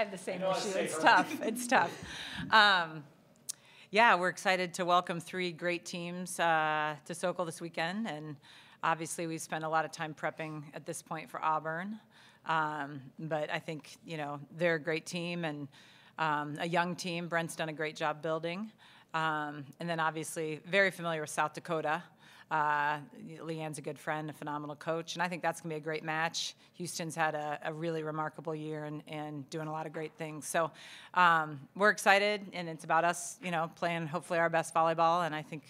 have the same issue. It's tough. It's tough. Yeah, we're excited to welcome 3 great teams to Sokol this weekend, and obviously we spent a lot of time prepping at this point for Auburn. But I think, they're a great team and a young team. Brent's done a great job building. And then obviously very familiar with South Dakota. Leanne's a good friend, a phenomenal coach, and I think that's going to be a great match. Houston's had a really remarkable year and doing a lot of great things. So we're excited, and it's about us, playing hopefully our best volleyball, and I think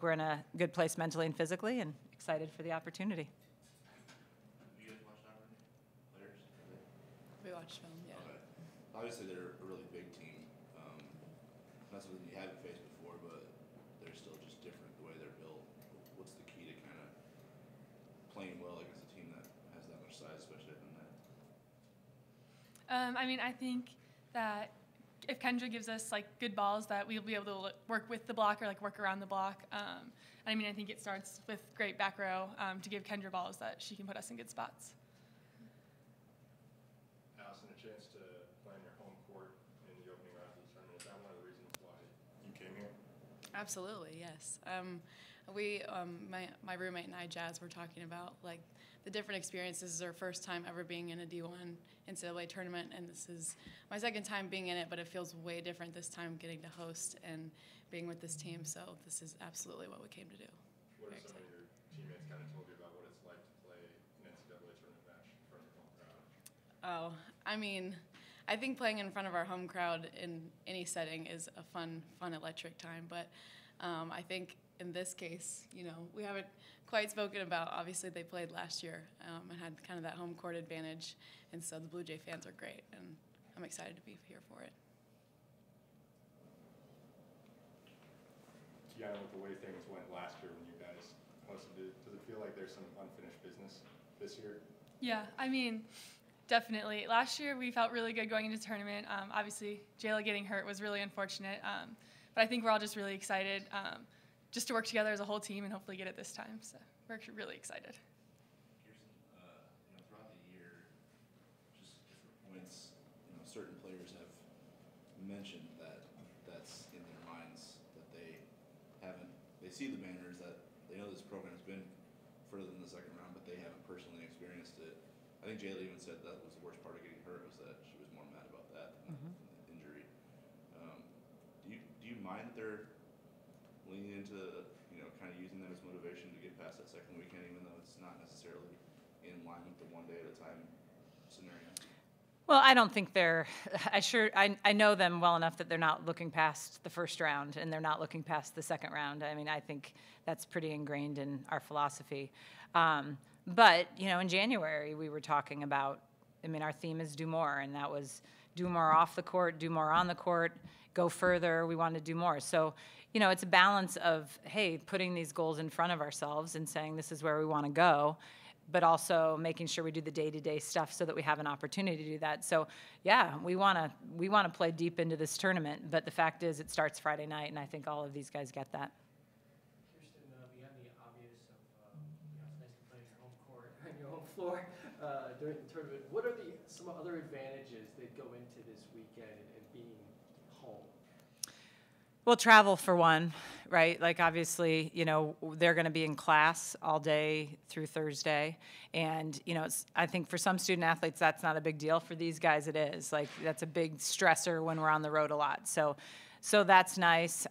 we're in a good place mentally and physically, and excited for the opportunity. Do you guys watch Auburn players? We watched film, yeah. Okay. Obviously, they're a really big team. Not something you haven't faced before, but they're still just different the way they're built. What's the key to kind of playing well against a team that has that much size, especially than that? I think that if Kendra gives us good balls, that we'll be able to work with the block or work around the block. I think it starts with great back row to give Kendra balls that she can put us in good spots. Allison, a chance to play on your home court in the opening round of the tournament. Is that one of the reasons why you came here? Absolutely, yes. My roommate and I, Jazz, were talking about the different experiences. This is our first time ever being in a D1 NCAA tournament, and this is my second time being in it, but it feels way different this time getting to host and being with this team, so this is absolutely what we came to do. What have some of your teammates kind of told you about what it's like to play an NCAA tournament match in front of your home crowd? I think playing in front of our home crowd in any setting is a fun, electric time, but I think in this case, we haven't quite spoken about, obviously they played last year and had kind of that home court advantage, and so the Blue Jay fans are great, and I'm excited to be here for it. Kiana, with the way things went last year when you guys hosted it, does it feel like there's some unfinished business this year? Yeah, definitely. Last year we felt really good going into the tournament. Obviously, Jayla getting hurt was really unfortunate, but I think we're all just really excited just to work together as a whole team and hopefully get it this time. So we're really excited. Throughout the year, just different points, certain players have mentioned that's in their minds that they see the banners, that they know this program's been further than the second round, but they haven't personally experienced it. I think Jayla even said that was the worst part of getting hurt, was that she was more mad about that than the injury. Do you mind that they're leaning into, kind of using that as motivation to get past that second weekend, even though it's not necessarily in line with the one day at a time scenario? Well, I don't think I know them well enough that they're not looking past the first round and they're not looking past the second round. I think that's pretty ingrained in our philosophy. But, in January we were talking about, our theme is do more, and that was do more off the court, do more on the court, go further. We want to do more. So, it's a balance of, hey, putting these goals in front of ourselves and saying this is where we want to go, but also making sure we do the day-to-day stuff so that we have an opportunity to do that. So, yeah, we want to play deep into this tournament, but the fact is it starts Friday night, and I think all of these guys get that. Kirsten, beyond the obvious of it's nice to play on your home court, on your home floor during the tournament, what are some other advantages that go into this weekend and being home? Well, travel for one, right? Obviously, they're going to be in class all day through Thursday. And, I think for some student athletes, that's not a big deal. For these guys, it is. That's a big stressor when we're on the road a lot. So that's nice.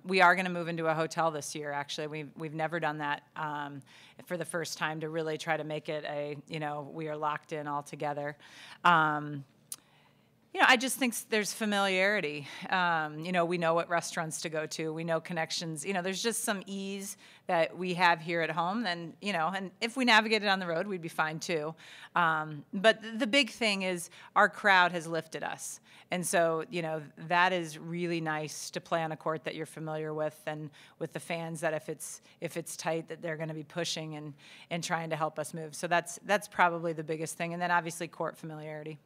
We are going to move into a hotel this year, actually. We've never done that for the first time, to really try to make it we are locked in all together. I just think there's familiarity. We know what restaurants to go to. We know connections. There's just some ease that we have here at home. And, and if we navigated on the road, we'd be fine too. But the big thing is our crowd has lifted us. And so, that is really nice to play on a court that you're familiar with, and with the fans that if it's tight, that they're going to be pushing and trying to help us move. So that's probably the biggest thing. And then obviously court familiarity.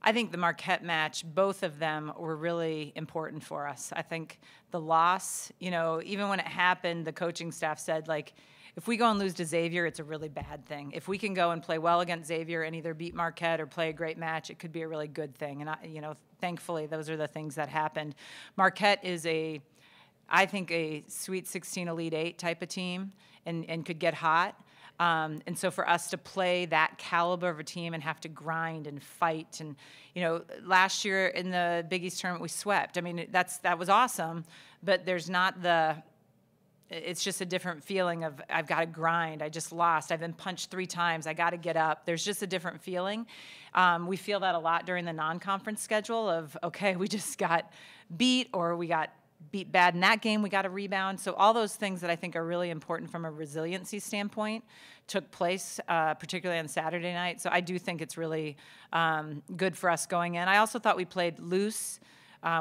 I think the Marquette match, both of them were really important for us. I think the loss, even when it happened, the coaching staff said, like, if we go and lose to Xavier, it's a really bad thing. If we can go and play well against Xavier and either beat Marquette or play a great match, it could be a really good thing. And, thankfully, those are the things that happened. Marquette is I think, a Sweet 16 Elite 8 type of team and could get hot. And so for us to play that caliber of a team and have to grind and fight, and last year in the Big East tournament we swept. I mean, that was awesome, but there's not it's just a different feeling of I've got to grind. I just lost. I've been punched 3 times. I got to get up. There's just a different feeling. We feel that a lot during the non-conference schedule of, okay, we just got beat, or we got beat bad in that game, we got to rebound. So all those things that I think are really important from a resiliency standpoint took place, particularly on Saturday night. So I do think it's really good for us going in. I also thought we played loose.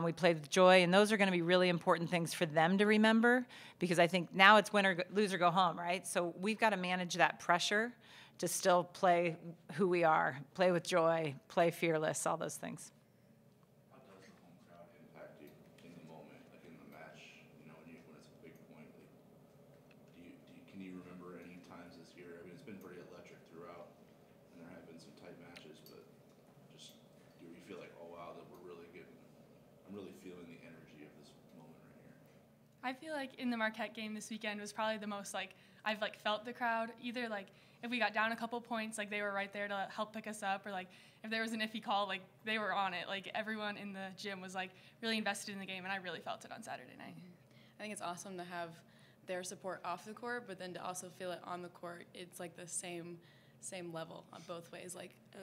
We played with joy, and those are going to be really important things for them to remember, because I think now it's win or lose or go home, right? So we've got to manage that pressure to still play who we are, play with joy, play fearless, all those things. How does the home crowd impact you in the moment, like in the match, when it's a big point? Like, can you remember any times this year? I mean, it's been pretty electric throughout, and there have been some tight matches, but just do you feel like, oh wow, that I'm really feeling the energy of this moment right here? I feel like in the Marquette game this weekend was probably the most I've felt the crowd. Either if we got down a couple points, they were right there to help pick us up, or if there was an iffy call, they were on it. Everyone in the gym was really invested in the game, and I really felt it on Saturday night. I think it's awesome to have their support off the court, but then to also feel it on the court. It's the same level on both ways.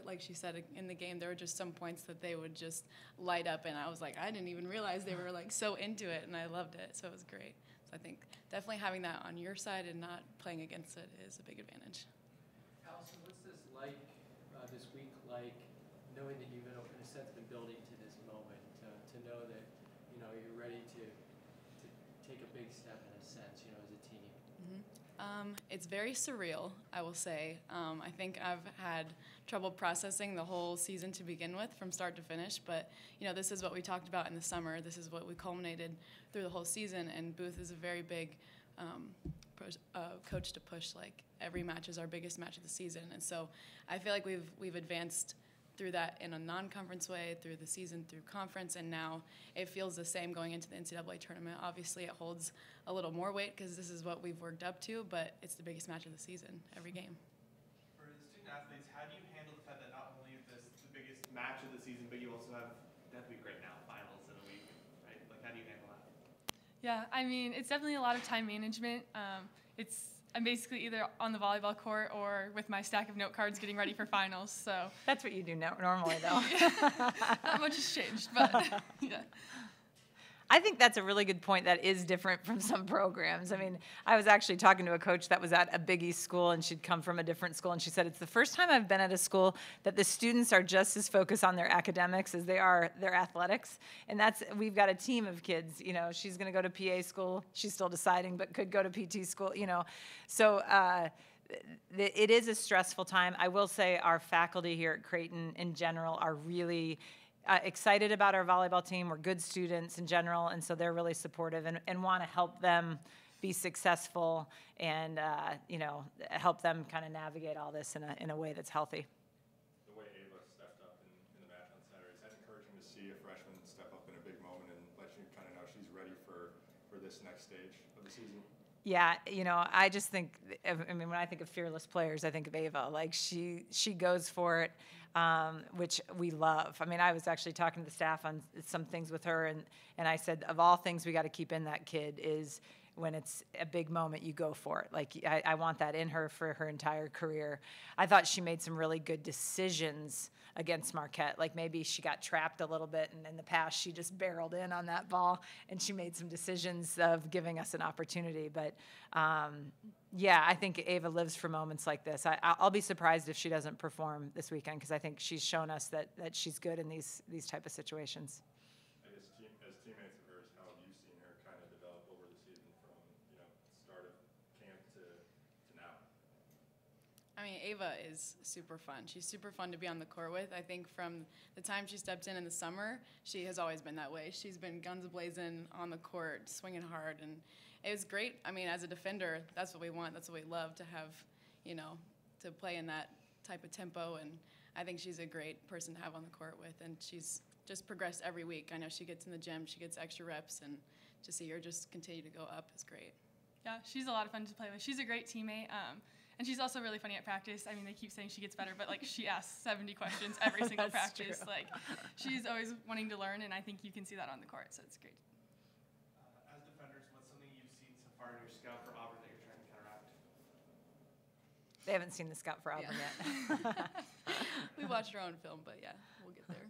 Like she said, in the game, there were just some points that they would just light up, and I was I didn't even realize they were so into it, and I loved it. So it was great. So I think definitely having that on your side and not playing against it is a big advantage. Allison, what's this this week knowing that you've in a sense been building to this moment, to know that you're ready to take a big step in a sense, as a team? It's very surreal, I will say. I think I've had trouble processing the whole season to begin with, from start to finish. But, this is what we talked about in the summer. This is what we culminated through the whole season. And Booth is a very big coach to push. Every match is our biggest match of the season. And so I feel like we've advanced through that in a non-conference way, through the season, through conference, and now it feels the same going into the NCAA tournament. Obviously, it holds a little more weight because this is what we've worked up to, but it's the biggest match of the season, every game. For the student athletes, how do you handle the fact that not only is this the biggest match of the season, but you also have definitely right now finals in a week, right? How do you handle that? Yeah, I mean, it's definitely a lot of time management. I'm basically either on the volleyball court or with my stack of note cards getting ready for finals. So That's what you do normally, though. not much has changed, but yeah. I think that's a really good point that is different from some programs. I mean, I was actually talking to a coach that was at a Big East school, and she'd come from a different school, and she said, it's the first time I've been at a school that the students are just as focused on their academics as they are their athletics. And we've got a team of kids, she's going to go to PA school. She's still deciding, but could go to PT school, So it is a stressful time. I will say our faculty here at Creighton in general are really excited about our volleyball team. We're good students in general, and so they're really supportive and want to help them be successful and help them kind of navigate all this in a way that's healthy. The way Ava stepped up in the match on Saturday, is that encouraging to see a freshman step up in a big moment and let you kind of know she's ready for this next stage of the season? Yeah, I just think, when I think of fearless players, I think of Ava. She goes for it, which we love. I was actually talking to the staff on some things with her, and I said, of all things we got to keep in that kid is when it's a big moment, you go for it. I want that in her for her entire career. I thought she made some really good decisions against Marquette. Maybe she got trapped a little bit, and in the past she just barreled in on that ball, and she made some decisions of giving us an opportunity. But yeah, I think Ava lives for moments like this. I'll be surprised if she doesn't perform this weekend, because I think she's shown us that she's good in these type of situations. I guess as teammates of hers, how have you seen her kind of develop over the season from start of camp to now? I mean, Ava is super fun. She's super fun to be on the court with. I think from the time she stepped in the summer, she has always been that way. She's been guns a-blazing on the court, swinging hard, and it was great. I mean, as a defender, that's what we want. That's what we love, to have, you know, to play in that type of tempo, and I think she's a great person to have on the court with, and she's just progressed every week. I know she gets in the gym, she gets extra reps, and to see her just continue to go up is great. Yeah, she's a lot of fun to play with. She's a great teammate, and she's also really funny at practice. I mean, they keep saying she gets better, but like she asks 70 questions every single practice. True. Like, she's always wanting to learn, and I think you can see that on the court. So it's great. As defenders, what's something you've seen so far in your scout for Auburn that you're trying to counteract? They haven't seen the scout for Auburn yet. We watched our own film, but yeah, we'll get there.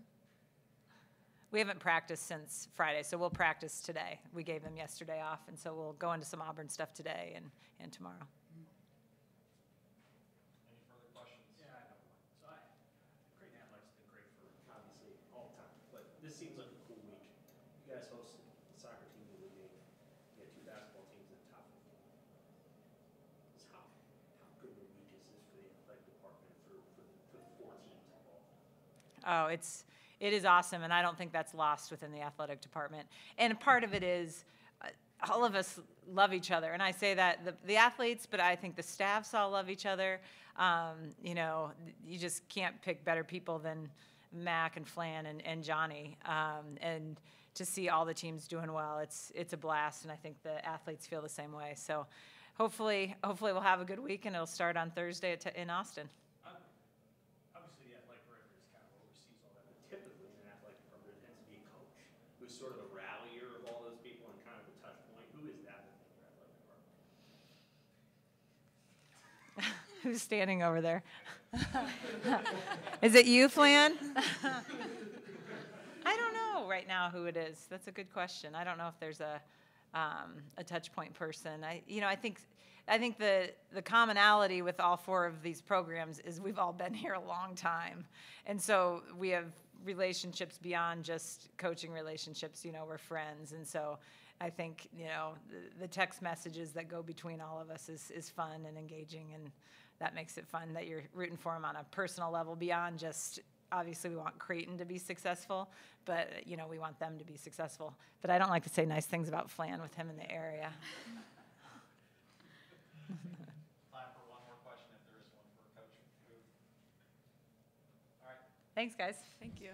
We haven't practiced since Friday, so we'll practice today. We gave them yesterday off, and so we'll go into some Auburn stuff today and tomorrow. Any further questions? Yeah, I know one. So Creighton Athletics has been great for obviously all the time, but this seems like a cool week. You guys hosted the soccer team to the league. You had 2 basketball teams in the top 15. How good of a week is this for the athletic department for the 4 teams involved? Oh, it is awesome, and I don't think that's lost within the athletic department. And part of it is all of us love each other, and I say that the athletes, but I think the staffs all love each other. You know, you just can't pick better people than Mac and Flan and Johnny. And to see all the teams doing well, it's a blast, and I think the athletes feel the same way. So hopefully we'll have a good week, and it'll start on Thursday in Austin. Obviously, the athletic director is kind of oversees all that, but typically in an athletic department, there tends to be a coach who's sort of a rallier of all those people and kind of a touch point. Who is that within your athletic department? Who's standing over there? Is it you, Flan? I don't know right now who it is. That's a good question. I don't know if there's a touch point person. I think the commonality with all 4 of these programs is we've all been here a long time, and so we have relationships beyond just coaching relationships. You know, we're friends, and so I think, you know, the text messages that go between all of us is fun and engaging, and that makes it fun that you're rooting for them on a personal level beyond just, obviously we want Creighton to be successful, but, you know, we want them to be successful. But I don't like to say nice things about Flan with him in the area. Time for one more question if there is one for Coach Booth. All right. Thanks, guys. Thank you.